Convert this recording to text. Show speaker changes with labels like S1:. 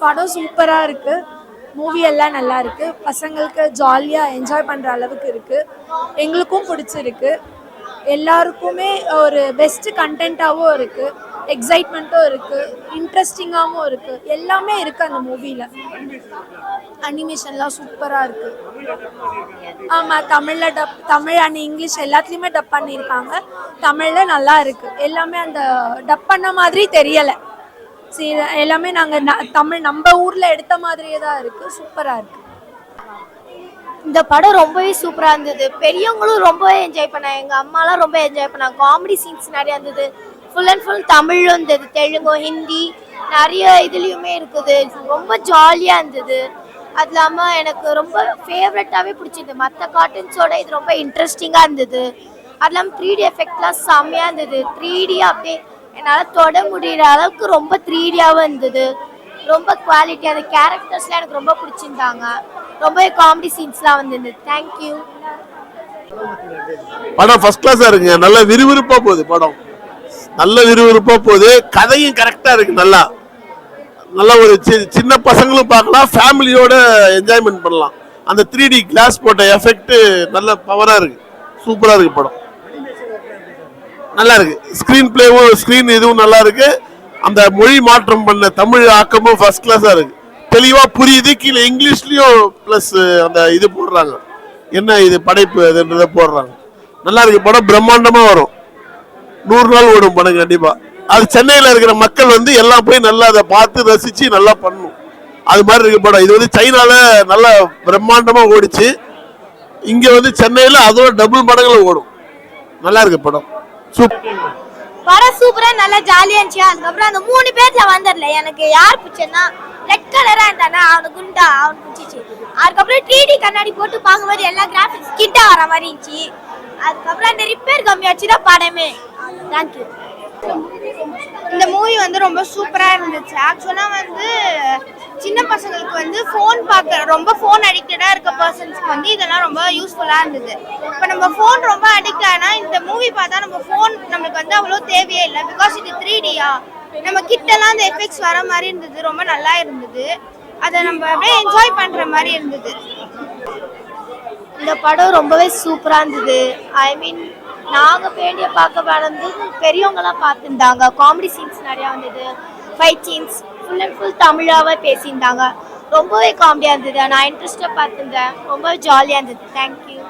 S1: படம் சூப்பராக இருக்குது. மூவி எல்லாம் நல்லா இருக்குது. பசங்களுக்கு ஜாலியாக என்ஜாய் பண்ணுற அளவுக்கு இருக்குது. எங்களுக்கும் பிடிச்சிருக்கு. எல்லாருக்குமே ஒரு பெஸ்ட்டு கண்டென்ட்டாகவும் இருக்குது, எக்ஸைட்மெண்ட்டும் இருக்குது, இன்ட்ரெஸ்டிங்காகவும் இருக்குது. எல்லாமே இருக்குது அந்த மூவியில். அனிமேஷன்லாம் சூப்பராக இருக்குது. ஆமாம், தமிழில் தமிழ் அண்ட் இங்கிலீஷ் எல்லாத்துலேயுமே டப் பண்ணியிருக்காங்க. தமிழில் நல்லா இருக்குது. எல்லாமே அந்த டப் பண்ண மாதிரி தெரியலை. சரி, எல்லாமே நாங்கள் தமிழ் நம்ம ஊரில் எடுத்த மாதிரியே தான் இருக்குது. சூப்பராக இருக்குது.
S2: இந்த படம் ரொம்பவே சூப்பராக இருந்தது. பெரியவங்களும் ரொம்பவே என்ஜாய் பண்ணாங்க. எங்கள் அம்மாலாம் ரொம்ப என்ஜாய் பண்ணாங்க. காமெடி சீன்ஸ் நிறையா இருந்தது. ஃபுல் அண்ட் ஃபுல் தமிழும் இருந்தது, தெலுங்கு, ஹிந்தி நிறைய இதுலேயுமே இருக்குது. ரொம்ப ஜாலியாக இருந்தது. அது இல்லாமல் எனக்கு ரொம்ப ஃபேவரட்டாகவே பிடிச்சிது. மற்ற கார்ட்டூன்ஸோட இது ரொம்ப இன்ட்ரெஸ்டிங்காக இருந்தது. அது இல்லாமல் 3D எஃபெக்ட்லாம் செம்மையாக இருந்தது. 3D அப்படியே என்னால் தொட முடிகிற அளவுக்கு ரொம்ப 3Dயாகவும் இருந்தது. ரொம்ப குவாலிட்டி. அந்த கேரக்டர்ஸ்லாம் எனக்கு ரொம்ப பிடிச்சிருந்தாங்க. ரொம்பவே காமெடி சீன்ஸ்லாம் வந்திருந்தது. தேங்க்யூ.
S3: படம் ஃபர்ஸ்ட் கிளாஸாக இருக்குங்க. நல்ல விறுவிறுப்பாக போகுது. படம் நல்ல விறுவிறுப்பாக போகுது. கதையும் கரெக்டாக இருக்குது. நல்லா ஒரு சின்ன பசங்களும் பார்க்கலாம், ஃபேமிலியோட என்ஜாய்மெண்ட் பண்ணலாம். அந்த 3D கிளாஸ் போட்ட எஃபெக்ட் நல்ல பவராக இருக்குது. சூப்பராக இருக்குது படம். நல்லா இருக்கு. ஸ்க்ரீன் பிளேவும் ஸ்க்ரீன் இதுவும் நல்லா இருக்கு. அந்த மொழி மாற்றம் பண்ண தமிழ் ஆக்கமும் ஃபர்ஸ்ட் கிளாஸாக இருக்கு. தெளிவாக புரியுது. கீழே இங்கிலீஷ்லேயும் ப்ளஸ் அந்த இது போடுறாங்க, என்ன இது படைப்பு அதுன்றதை போடுறாங்க. நல்லா இருக்கு படம். பிரம்மாண்டமாக வரும். 100 நாள் ஓடும் படம் கண்டிப்பாக. அது சென்னையில் இருக்கிற மக்கள் எல்லாம் போய் நல்லா அதை பார்த்து ரசித்து நல்லா பண்ணணும். அது மாதிரி இருக்கு படம். இது சைனால நல்லா பிரம்மாண்டமாக ஓடிச்சு. இங்கே சென்னையில் அதோட டபுள் மடங்குல ஓடும். நல்லா இருக்கு படம்.
S2: படம் சூப்பரா நல்லா ஜாலியா இருந்துச்சு. அதுக்கப்புறம் அந்த 3 பேர்ல வந்துடல. எனக்கு யார் பிடிச்சதுன்னா ரெட் கலரா இருந்தானா அவனுக்கு குண்டா அவனுக்கு பிடிச்சிச்சு. அதுக்கப்புறம் 3D கண்ணாடி போட்டு பார்க்கும்போது எல்லா கிராஃபிக்ஸ் கிட்ட வர மாதிரி இருந்துச்சு. அதுக்கப்புறம் அந்த ரிப்பேர் கம்மியாச்சு தான் படமே. தேங்க்யூ.
S4: இந்த மூவி ரொம்ப சூப்பராக இருந்துச்சு. ஆக்சுவலாக சின்ன பசங்களுக்கு ஃபோன் ரொம்ப ஃபோன் அடிக்டடாக இருக்க பர்சன்ஸ்க்கு இதெல்லாம் ரொம்ப யூஸ்ஃபுல்லாக இருந்தது. இப்போ நம்ம ஃபோன் ரொம்ப அடிக்ட் ஆனால் இந்த மூவி பார்த்தா நம்ம ஃபோன் நம்மளுக்கு அவ்வளோ தேவையே இல்லை. பிகாஸ் இது 3Dயா நம்ம கிட்டலாம் அந்த எஃபெக்ட்ஸ் வர மாதிரி இருந்தது. ரொம்ப நல்லா இருந்தது. அதை நம்ம அப்படியே என்ஜாய் பண்ணுற மாதிரி இருந்தது.
S2: இந்த படம் ரொம்பவே சூப்பராக இருந்தது. ஐ மீன் நாங்கள் வேண்டிய பார்க்க வளர்ந்து பெரியவங்களாம் பார்த்துருந்தாங்க. காமெடி சீன்ஸ் நிறையா வந்தது. Fight scenes full and full தமிழாகவே பேசியிருந்தாங்க. ரொம்பவே காமெடியாக இருந்தது. நான் இன்ட்ரெஸ்டாக பார்த்துருந்தேன். ரொம்ப ஜாலியாக இருந்தது. தேங்க்யூ.